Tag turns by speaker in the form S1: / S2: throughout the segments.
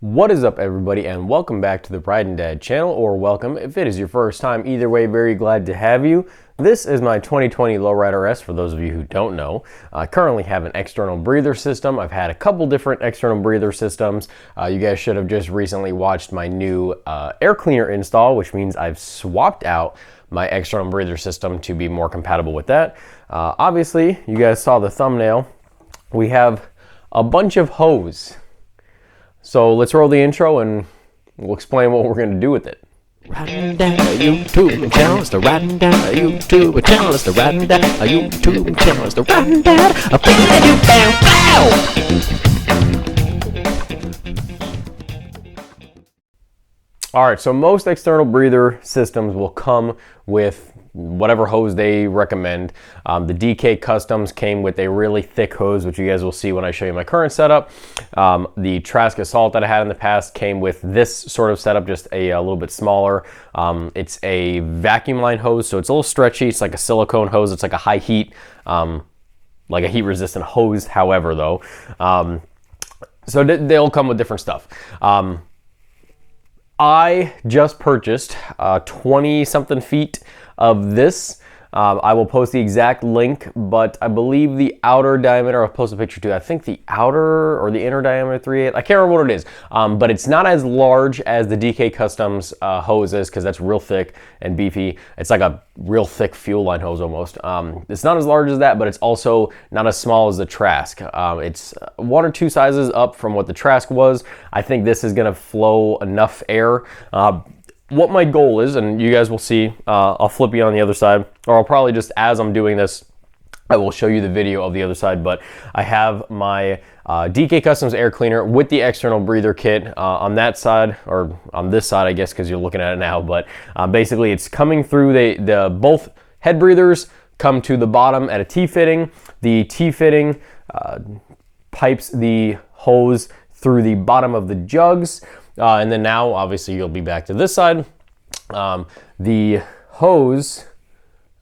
S1: What is up, everybody, and welcome back to the Riding Dad channel, or welcome if it is your first time. Either way, very glad to have you. This is my 2020 Low Rider S, for those of you who don't know. I currently have an external breather system. I've had a couple different external breather systems. You guys should have just recently watched my new air cleaner install, which means I've swapped out my external breather system to be more compatible with that. Obviously, you guys saw the thumbnail. We have a bunch of hose. So let's roll the intro and we'll explain what we're going to do with it.
S2: Riding down a YouTube channel, it's the Riding Down a YouTube channel, it's the Riding Down a YouTube channel, it's the Riding Down a feeling you
S1: All right, so most external breather systems will come with whatever hose they recommend. The DK Customs came with a really thick hose, which you guys will see when I show you my current setup. The Trask Assault that I had in the past came with this sort of setup, just a little bit smaller. It's a vacuum line hose, so it's a little stretchy. It's like a silicone hose. It's like a high heat, like a heat resistant hose, however, though. So they'll come with different stuff. I just purchased 20 something feet of this. I will post the exact link, but I believe the outer diameter, I'll post a picture too. I think the outer or the inner diameter 3/8, I can't remember what it is, but it's not as large as the DK Customs hose is, because that's real thick and beefy. It's like a real thick fuel line hose almost. It's not as large as that, but it's also not as small as the Trask. It's one or two sizes up from what the Trask was. I think this is gonna flow enough air. What my goal is, and you guys will see, I'll flip you on the other side, or I'll probably just, as I'm doing this, I will show you the video of the other side, but I have my DK Customs air cleaner with the external breather kit on that side, or on this side, I guess, because you're looking at it now, but basically it's coming through the both head breathers come to the bottom at a T-fitting. The T-fitting pipes the hose through the bottom of the jugs. And then now, obviously, you'll be back to this side. The hose,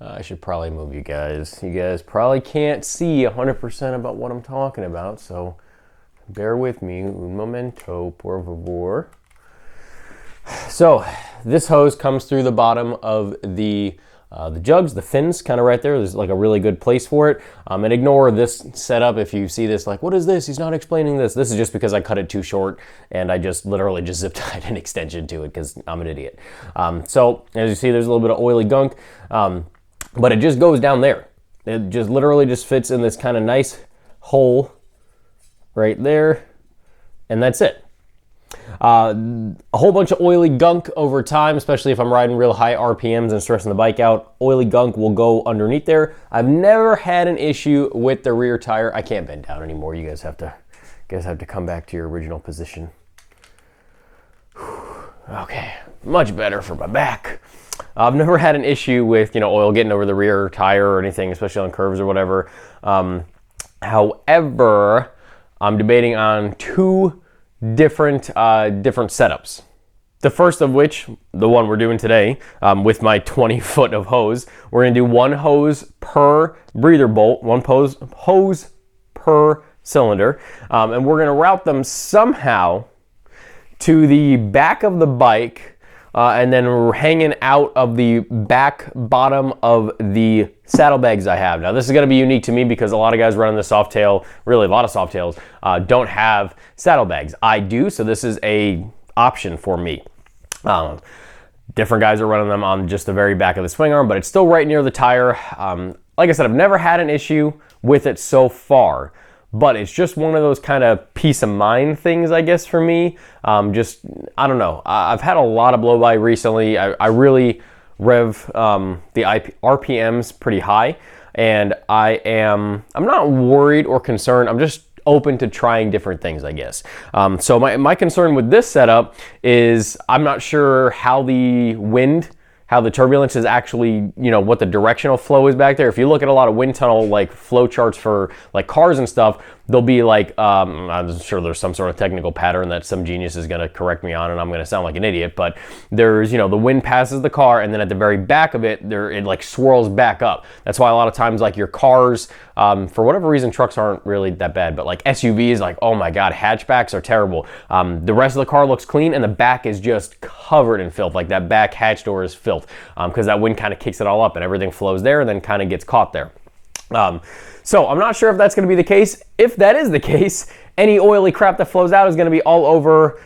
S1: I should probably move you guys. You guys probably can't see 100% about what I'm talking about, so bear with me. Un momento, por favor. So this hose comes through the bottom of the jugs, the fins, kind of right there. There's like a really good place for it. And ignore this setup if you see this like, what is this? He's not explaining this. This is just because I cut it too short and I just literally just zip tied an extension to it because I'm an idiot. So as you see, there's a little bit of oily gunk, but it just goes down there. It just literally just fits in this kind of nice hole right there, and that's it. A whole bunch of oily gunk over time, especially if I'm riding real high RPMs and stressing the bike out. Oily gunk will go underneath there. I've never had an issue with the rear tire. I can't bend down anymore. You guys have to come back to your original position. Okay, much better for my back. I've never had an issue with, oil getting over the rear tire or anything, especially on curves or whatever. However, I'm debating on two different setups. The first of which, the one we're doing today, with my 20 foot of hose, we're gonna do one hose per breather bolt, one hose per cylinder, and we're gonna route them somehow to the back of the bike, and then we're hanging out of the back bottom of the saddlebags I have. Now this is gonna be unique to me because a lot of guys running the Softail, really a lot of Softails, don't have saddlebags. I do, so this is a option for me. Different guys are running them on just the very back of the swing arm, but it's still right near the tire. Like I said, I've never had an issue with it so far, but it's just one of those kind of peace of mind things, I guess, for me. I don't know. I've had a lot of blow by recently. I really rev the RPMs pretty high, and I'm not worried or concerned. I'm just open to trying different things, I guess. So my concern with this setup is I'm not sure how the turbulence is actually, what the directional flow is back there. If you look at a lot of wind tunnel like flow charts for like cars and stuff, there'll be like, I'm sure there's some sort of technical pattern that some genius is going to correct me on, and I'm going to sound like an idiot, but there's, you know, the wind passes the car, and then at the very back of it, it like swirls back up. That's why a lot of times, like your cars, for whatever reason, trucks aren't really that bad, but like SUVs, like, oh my God, hatchbacks are terrible. The rest of the car looks clean, and the back is just covered in filth. Like that back hatch door is filth, because that wind kind of kicks it all up, and everything flows there, and then kind of gets caught there. So I'm not sure if that's going to be the case. If that is the case, any oily crap that flows out is going to be all over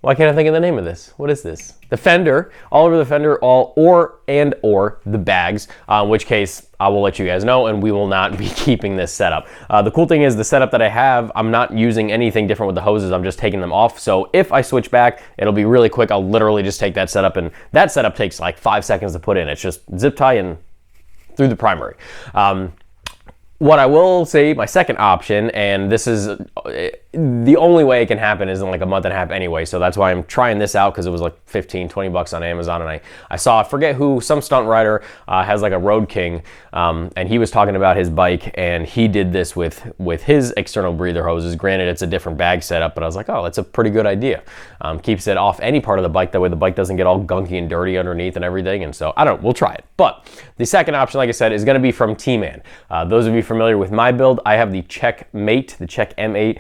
S1: why can't I think of the name of this? What is this? The fender, all over the fender, or the bags, in which case I will let you guys know, and we will not be keeping this setup. The cool thing is the setup that I have, I'm not using anything different with the hoses, I'm just taking them off. So if I switch back, it'll be really quick. I'll literally just take that setup, and that setup takes like 5 seconds to put in. It's just zip tie and through the primary. What I will say, my second option, and this is the only way it can happen is in like a month and a half anyway, so that's why I'm trying this out, because it was like 15, 20 bucks on Amazon, and I saw, I forget who, some stunt rider has like a Road King, and he was talking about his bike, and he did this with his external breather hoses. Granted, it's a different bag setup, but I was like, oh, that's a pretty good idea. Keeps it off any part of the bike, that way the bike doesn't get all gunky and dirty underneath and everything, and so, I don't know, we'll try it. But the second option, like I said, is gonna be from T-Man. Those of you familiar with my build, I have the Checkmate, the Check M8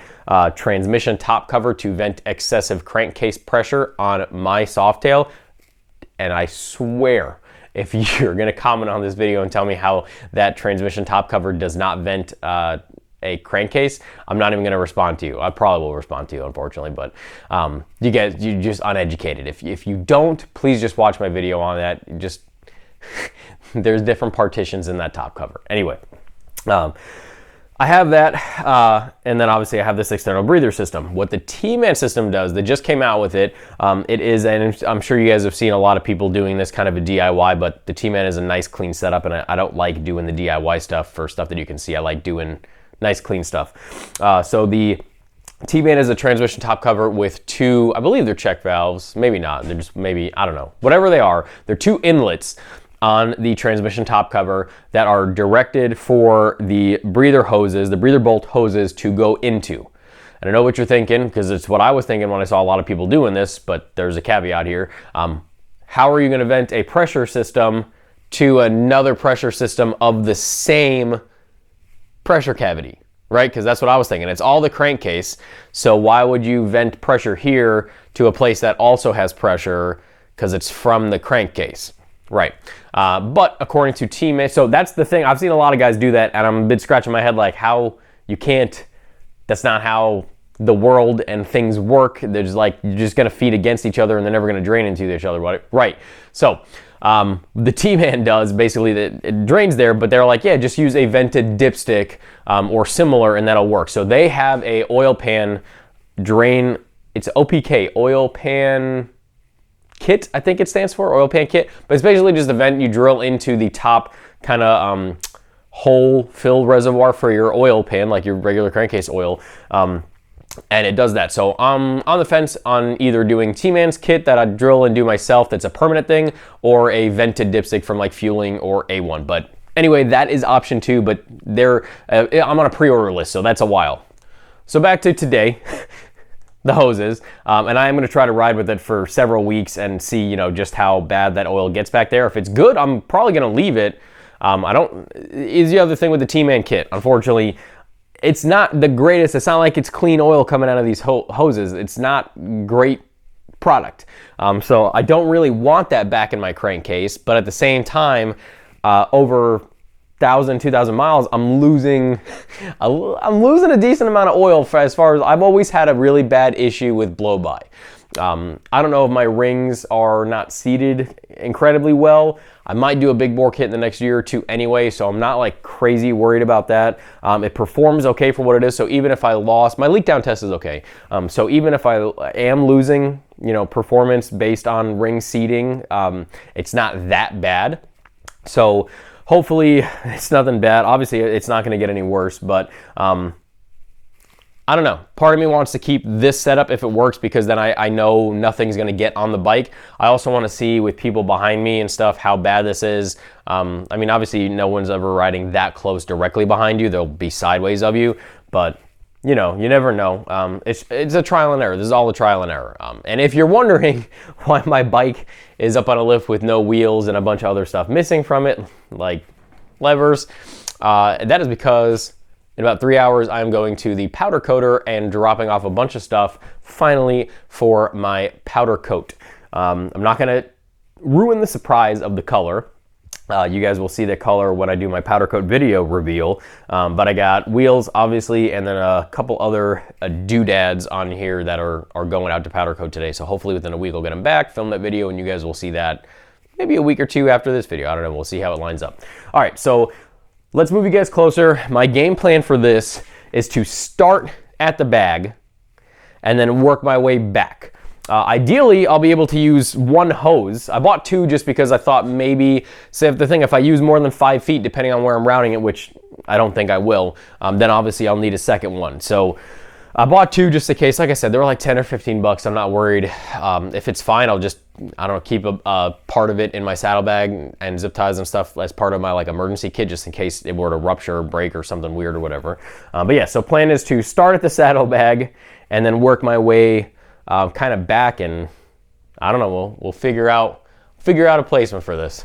S1: transmission top cover to vent excessive crankcase pressure on my Softail. And I swear, if you're gonna comment on this video and tell me how that transmission top cover does not vent a crankcase, I'm not even gonna respond to you. I probably will respond to you, unfortunately, but you guys, you're just uneducated. If you don't, please just watch my video on that. Just there's different partitions in that top cover. Anyway, I have that, and then obviously I have this external breather system. What the T-Man system does, they just came out with it, it is, and I'm sure you guys have seen a lot of people doing this kind of a DIY, but the T-Man is a nice clean setup, and I don't like doing the DIY stuff for stuff that you can see. I like doing nice clean stuff. So the T-Man is a transmission top cover with two, I believe they're check valves, maybe not, they're just maybe, I don't know, whatever they are, they're two inlets on the transmission top cover that are directed for the breather hoses, the breather bolt hoses to go into. And I know what you're thinking, because it's what I was thinking when I saw a lot of people doing this, but there's a caveat here. How are you gonna vent a pressure system to another pressure system of the same pressure cavity, right? Because that's what I was thinking. It's all the crankcase, so why would you vent pressure here to a place that also has pressure, because it's from the crankcase? Right, but according to T-Man, so that's the thing. I've seen a lot of guys do that, and I'm a bit scratching my head like, how you can't, that's not how the world and things work. They're just like, you're just gonna feed against each other and they're never gonna drain into each other, right? So the T-Man does basically, it drains there, but they're like, yeah, just use a vented dipstick or similar and that'll work. So they have a oil pan drain, it's OPK, oil pan kit, I think it stands for, oil pan kit, but it's basically just a vent you drill into the top kind of hole fill reservoir for your oil pan, like your regular crankcase oil, and it does that. So I'm on the fence on either doing T-Man's kit that I drill and do myself, that's a permanent thing, or a vented dipstick from like Fueling or A1. But anyway, that is option 2, but I'm on a pre-order list, so that's a while. So back to today. The hoses, and I am going to try to ride with it for several weeks and see, you know, just how bad that oil gets back there. If it's good, I'm probably going to leave it. Is the other thing with the T-Man kit. Unfortunately, it's not the greatest. It's not like it's clean oil coming out of these hoses. It's not great product. So I don't really want that back in my crankcase, but at the same time, over 2,000 miles, I'm losing a decent amount of oil as far as I've always had a really bad issue with blow by. I don't know if my rings are not seated incredibly well. I might do a big bore kit in the next year or two anyway, so I'm not like crazy worried about that. It performs okay for what it is, so even if I lost, my leak down test is okay. So even if I am losing, you know, performance based on ring seating, it's not that bad. So hopefully it's nothing bad. Obviously it's not going to get any worse, but I don't know. Part of me wants to keep this setup if it works, because then I know nothing's going to get on the bike. I also want to see with people behind me and stuff how bad this is. I mean, obviously no one's ever riding that close directly behind you. They'll be sideways of you, but you know, you never know. It's a trial and error. This is all a trial and error. And if you're wondering why my bike is up on a lift with no wheels and a bunch of other stuff missing from it, like levers, that is because in about 3 hours, I'm going to the powder coater and dropping off a bunch of stuff finally for my powder coat. I'm not gonna ruin the surprise of the color. You guys will see the color when I do my powder coat video reveal, but I got wheels obviously, and then a couple other doodads on here that are going out to powder coat today. So hopefully within a week I'll get them back, film that video, and you guys will see that maybe a week or two after this video. I don't know, we'll see how it lines up. All right, so let's move you guys closer. My game plan for this is to start at the bag and then work my way back. Ideally, I'll be able to use one hose. I bought two just because I thought maybe, say if I use more than 5 feet, depending on where I'm routing it, which I don't think I will, then obviously I'll need a second one. So I bought two just in case. Like I said, they were like 10 or 15 bucks. I'm not worried. If it's fine, I'll just, I don't know, keep a part of it in my saddlebag and zip ties and stuff as part of my like emergency kit, just in case it were to rupture or break or something weird or whatever. But yeah, so plan is to start at the saddlebag and then work my way kind of back, and I don't know, we'll figure out a placement for this.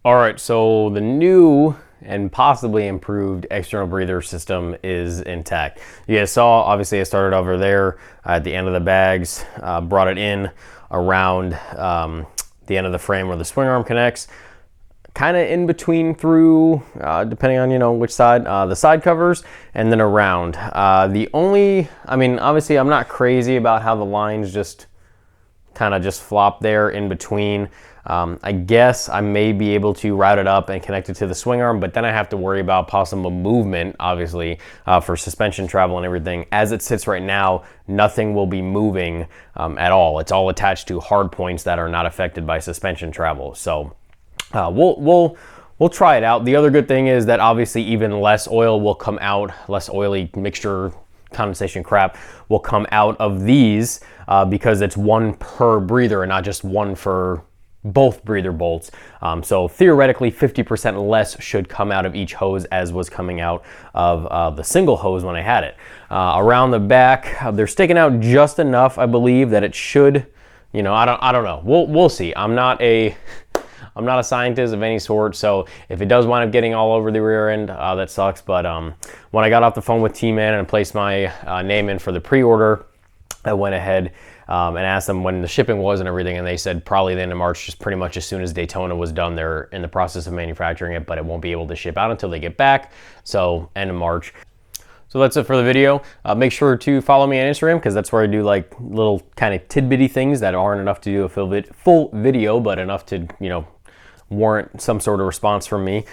S1: All right, so the new and possibly improved external breather system is intact. You guys saw, obviously I started over there at the end of the bags, brought it in around the end of the frame where the swing arm connects, kind of in between through, depending on, you know, which side, the side covers, and then around. I mean, obviously I'm not crazy about how the lines just kind of just flop there in between. I guess I may be able to route it up and connect it to the swing arm, but then I have to worry about possible movement, obviously, for suspension travel and everything. As it sits right now, nothing will be moving at all. It's all attached to hard points that are not affected by suspension travel. So we'll try it out. The other good thing is that obviously even less oil will come out, less oily mixture, condensation crap will come out of these because it's one per breather and not just one for both breather bolts. So theoretically 50% less should come out of each hose as was coming out of the single hose when I had it. Around the back, they're sticking out just enough, I believe, that it should, you know, I don't know. We'll see. I'm not a scientist of any sort, so if it does wind up getting all over the rear end, that sucks. But when I got off the phone with T-Man and placed my name in for the pre-order, I went ahead and asked them when the shipping was and everything, and they said probably the end of March, just pretty much as soon as Daytona was done. They're in the process of manufacturing it, but it won't be able to ship out until they get back, so end of March. So that's it for the video. Make sure to follow me on Instagram because that's where I do like little kind of tidbitty things that aren't enough to do a full video, but enough to, you know, warrant some sort of response from me.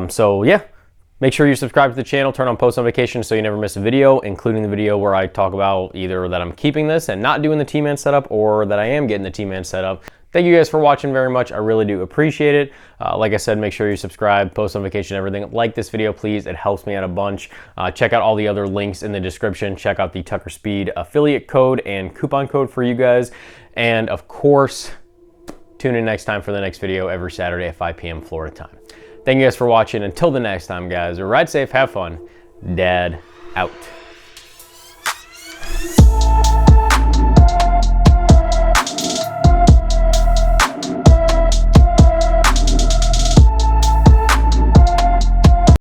S1: So yeah, make sure you subscribe to the channel, turn on post notifications so you never miss a video, including the video where I talk about either that I'm keeping this and not doing the T-Man setup or that I am getting the T-Man setup. Thank you guys for watching very much. I really do appreciate it. Like I said, make sure you subscribe, post notification, everything. Like this video, please. It helps me out a bunch. Check out all the other links in the description. Check out the Tucker Speed affiliate code and coupon code for you guys. And of course, tune in next time for the next video every Saturday at 5 p.m. Florida time. Thank you guys for watching. Until the next time, guys, ride safe, have fun. Dad out.